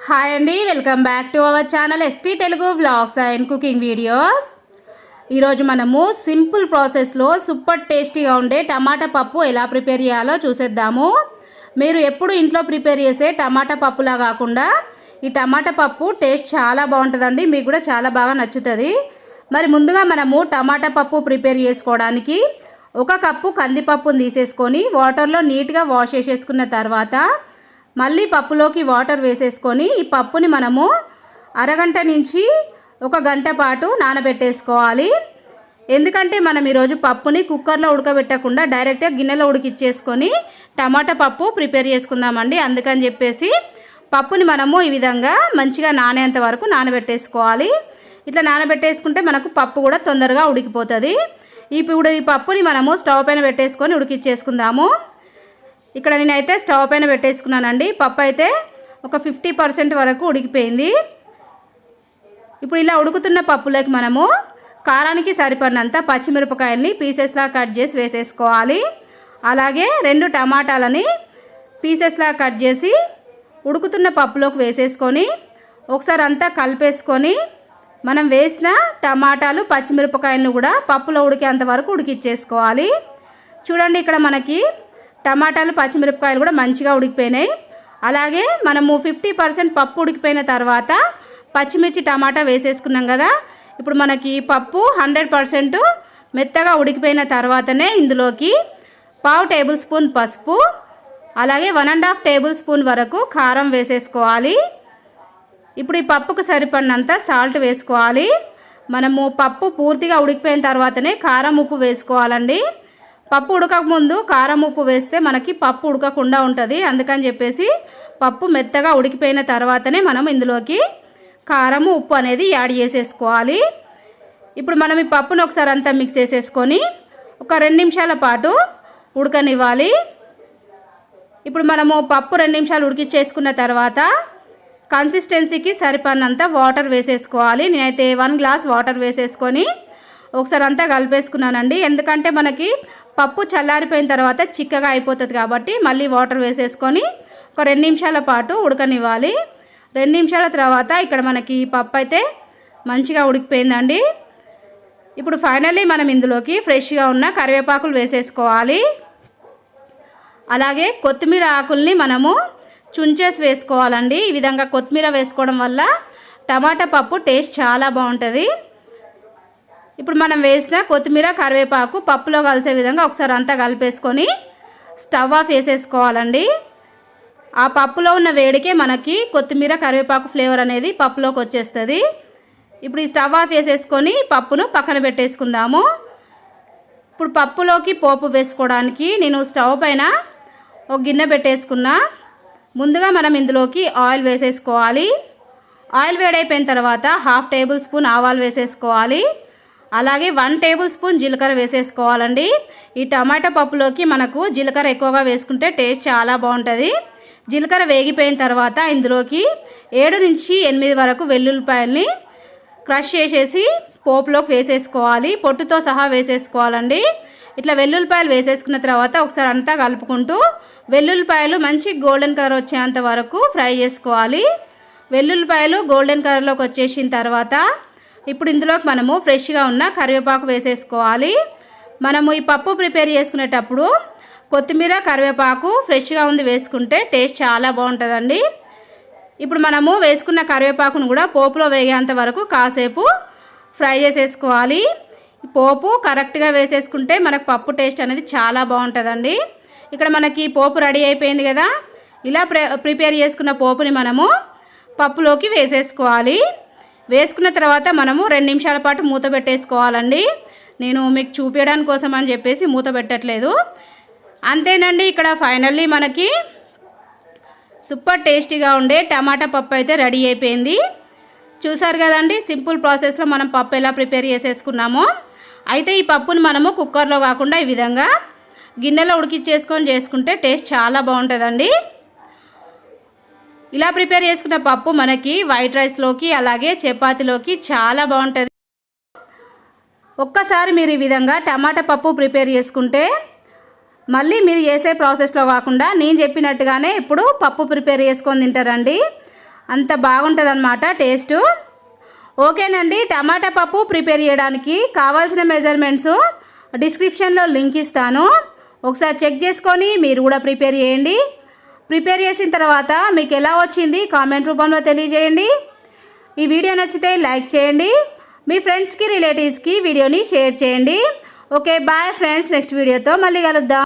Hi అండి, welcome back to our channel ST Telugu vlogs and cooking videos. ఈరోజు మనము simple ప్రాసెస్లో సూపర్ టేస్టీగా ఉండే టమాటా పప్పు ఎలా ప్రిపేర్ చేయాలో చూసేద్దాము. మీరు ఎప్పుడు ఇంట్లో ప్రిపేర్ చేసే టమాటా పప్పులా కాకుండా ఈ టమాటా పప్పు టేస్ట్ చాలా బాగుంటుందండి, మీకు కూడా చాలా బాగా నచ్చుతుంది. మరి ముందుగా మనము టమాటా పప్పు ప్రిపేర్ చేసుకోవడానికి 1 కప్పు కందిపప్పును తీసేసుకొని వాటర్లో నీట్గా వాష్ చేసేసుకున్న తర్వాత మళ్ళీ పప్పులోకి వాటర్ వేసేసుకొని ఈ పప్పుని మనము అరగంట నుంచి 1 గంట పాటు నానబెట్టేసుకోవాలి. ఎందుకంటే మనం ఈరోజు పప్పుని కుక్కర్లో ఉడకబెట్టకుండా డైరెక్ట్గా గిన్నెలో ఉడికిచ్చేసుకొని టమాటా పప్పు ప్రిపేర్ చేసుకుందామండి. అందుకని చెప్పేసి పప్పుని మనము ఈ విధంగా మంచిగా నానేంత వరకు నానబెట్టేసుకోవాలి. ఇట్లా నానబెట్టేసుకుంటే మనకు పప్పు కూడా తొందరగా ఉడికిపోతుంది. ఇప్పుడు ఈ పప్పుని మనము స్టవ్ పైన పెట్టేసుకొని ఉడికిచ్చేసుకుందాము. ఇక్కడ నేనైతే స్టవ్ పైన పెట్టేసుకున్నానండి. పప్పు అయితే ఒక 50% వరకు ఉడికిపోయింది. ఇప్పుడు ఇలా ఉడుకుతున్న పప్పులోకి మనము కారానికి సరిపడినంత పచ్చిమిరపకాయల్ని పీసెస్లా కట్ చేసి వేసేసుకోవాలి. అలాగే 2 టమాటాలని పీసెస్లా కట్ చేసి ఉడుకుతున్న పప్పులోకి వేసేసుకొని ఒకసారి అంతా కలిపేసుకొని మనం వేసిన టమాటాలు పచ్చిమిరపకాయలను కూడా పప్పులో ఉడికేంత వరకు ఉడికిచ్చేసుకోవాలి. చూడండి, ఇక్కడ మనకి టమాటాలు పచ్చిమిరపకాయలు కూడా మంచిగా ఉడికిపోయినాయి. అలాగే మనము 50% పప్పు ఉడికిపోయిన తర్వాత పచ్చిమిర్చి టమాటా వేసేసుకున్నాం కదా. ఇప్పుడు మనకి పప్పు 100% మెత్తగా ఉడికిపోయిన తర్వాతనే ఇందులోకి 1/2 టేబుల్ స్పూన్ పసుపు, అలాగే 1.5 టేబుల్ స్పూన్ వరకు కారం వేసేసుకోవాలి. ఇప్పుడు ఈ పప్పుకు సరిపడినంత సాల్ట్ వేసుకోవాలి. మనము పప్పు పూర్తిగా ఉడికిపోయిన తర్వాతనే కారం ఉప్పు వేసుకోవాలండి. పప్పు ఉడకకముందు కారం ఉప్పు వేస్తే మనకి పప్పు ఉడకకుండా ఉంటుంది. అందుకని చెప్పేసి పప్పు మెత్తగా ఉడికిపోయిన తర్వాతనే మనం ఇందులోకి కారం ఉప్పు అనేది యాడ్ చేసేసుకోవాలి. ఇప్పుడు మనం ఈ పప్పును ఒకసారి అంతా మిక్స్ చేసేసుకొని ఒక 2 నిమిషాల పాటు ఉడకనివ్వాలి. ఇప్పుడు మనము పప్పు 2 నిమిషాలు ఉడికించేసుకున్న తర్వాత కన్సిస్టెన్సీకి సరిపడినంత వాటర్ వేసేసుకోవాలి. నేనైతే 1 గ్లాస్ వాటర్ వేసేసుకొని ఒకసారి అంతా కలిపేసుకున్నానండి. ఎందుకంటే మనకి పప్పు చల్లారిపోయిన తర్వాత చిక్కగా అయిపోతుంది కాబట్టి మళ్ళీ వాటర్ వేసేసుకొని ఒక 2 నిమిషాల పాటు ఉడకనివ్వాలి. 2 నిమిషాల తర్వాత ఇక్కడ మనకి పప్పు అయితే మంచిగా ఉడికిపోయిందండి. ఇప్పుడు ఫైనల్లీ మనం ఇందులోకి ఫ్రెష్గా ఉన్న కరివేపాకులు వేసేసుకోవాలి. అలాగే కొత్తిమీర ఆకుల్ని మనము చుంచేసి వేసుకోవాలండి. ఈ విధంగా కొత్తిమీర వేసుకోవడం వల్ల టమాటా పప్పు టేస్ట్ చాలా బాగుంటుంది. ఇప్పుడు మనం వేసిన కొత్తిమీర కరివేపాకు పప్పులో కలిసే విధంగా ఒకసారి అంతా కలిపేసుకొని స్టవ్ ఆఫ్ వేసేసుకోవాలండి. ఆ పప్పులో ఉన్న వేడికే మనకి కొత్తిమీర కరివేపాకు ఫ్లేవర్ అనేది పప్పులోకి వచ్చేస్తుంది. ఇప్పుడు ఈ స్టవ్ ఆఫ్ వేసేసుకొని పప్పును పక్కన పెట్టేసుకుందాము. ఇప్పుడు పప్పులోకి పోపు వేసుకోవడానికి నేను స్టవ్ పైన ఒక గిన్నె పెట్టేసుకున్నా. ముందుగా మనం ఇందులోకి ఆయిల్ వేసేసుకోవాలి. ఆయిల్ వేడైపోయిన తర్వాత 1/2 టేబుల్ స్పూన్ ఆవాలు వేసేసుకోవాలి. అలాగే 1 టేబుల్ స్పూన్ జీలకర్ర వేసేసుకోవాలండి. ఈ టమాటా పప్పులోకి మనకు జీలకర్ర ఎక్కువగా వేసుకుంటే టేస్ట్ చాలా బాగుంటుంది. జీలకర్ర వేగిపోయిన తర్వాత ఇందులోకి 7 నుంచి 8 వరకు వెల్లుల్లిపాయల్ని క్రష్ చేసేసి పోపులోకి వేసేసుకోవాలి. పొట్టుతో సహా వేసేసుకోవాలండి. ఇట్లా వెల్లుల్లిపాయలు వేసేసుకున్న తర్వాత ఒకసారి అంతా కలుపుకుంటూ వెల్లుల్లిపాయలు మంచి గోల్డెన్ కలర్ వచ్చేంత వరకు ఫ్రై చేసుకోవాలి. వెల్లుల్లిపాయలు గోల్డెన్ కలర్లోకి వచ్చేసిన తర్వాత ఇప్పుడు ఇందులోకి మనము ఫ్రెష్గా ఉన్న కరివేపాకు వేసేసుకోవాలి. మనము ఈ పప్పు ప్రిపేర్ చేసుకునేటప్పుడు కొత్తిమీర కరివేపాకు ఫ్రెష్గా ఉంది వేసుకుంటే టేస్ట్ చాలా బాగుంటుందండి. ఇప్పుడు మనము వేసుకున్న కరివేపాకును కూడా పోపులో వేగేంత వరకు కాసేపు ఫ్రై చేసేసుకోవాలి. పోపు కరెక్ట్గా వేసేసుకుంటే మనకు పప్పు టేస్ట్ అనేది చాలా బాగుంటుందండి. ఇక్కడ మనకి పోపు రెడీ అయిపోయింది కదా. ఇలా ప్రిపేర్ చేసుకున్న పోపుని మనము పప్పులోకి వేసేసుకోవాలి. వేసుకున్న తర్వాత మనము 2 నిమిషాల పాటు మూత పెట్టేసుకోవాలండి. నేను మీకు చూపించడానికి కోసం అని చెప్పేసి మూత పెట్టట్లేదు. అంతేనండి, ఇక్కడ ఫైనల్లీ మనకి సూపర్ టేస్టీగా ఉండే టమాటా పప్పు అయితే రెడీ అయిపోయింది. చూసారు కదండి, సింపుల్ ప్రాసెస్లో మనం పప్పు ఎలా ప్రిపేర్ చేసేసుకున్నామో. అయితే ఈ పప్పుని మనము కుక్కర్లో కాకుండా ఈ విధంగా గిన్నెలో ఉడికిచ్చేసుకొని చేసుకుంటే టేస్ట్ చాలా బాగుంటుందండి. ఇలా ప్రిపేర్ చేసుకున్న పప్పు మనకి వైట్ రైస్లోకి అలాగే చపాతీలోకి చాలా బాగుంటుంది. ఒక్కసారి మీరు ఈ విధంగా టమాటా పప్పు ప్రిపేర్ చేసుకుంటే మళ్ళీ మీరు చేసే ప్రాసెస్లో కాకుండా నేను చెప్పినట్టుగానే ఇప్పుడు పప్పు ప్రిపేర్ చేసుకొని తింటారండి. అంత బాగుంటుంది అన్నమాట టేస్ట్. ఓకేనండి, టమాటా పప్పు ప్రిపేర్ చేయడానికి కావాల్సిన మెజర్మెంట్స్ డిస్క్రిప్షన్లో లింక్ ఇస్తాను, ఒకసారి చెక్ చేసుకొని మీరు కూడా ప్రిపేర్ చేయండి. ప్రిపేర్ చేసిన తర్వాత మీకు ఎలా వచ్చింది కామెంట్ రూపంలో తెలియజేయండి. ఈ వీడియో నచ్చితే లైక్ చేయండి, మీ ఫ్రెండ్స్కి రిలేటివ్స్కి వీడియోని షేర్ చేయండి. ఓకే బాయ్ ఫ్రెండ్స్, నెక్స్ట్ వీడియోతో మళ్ళీ కలుద్దాం.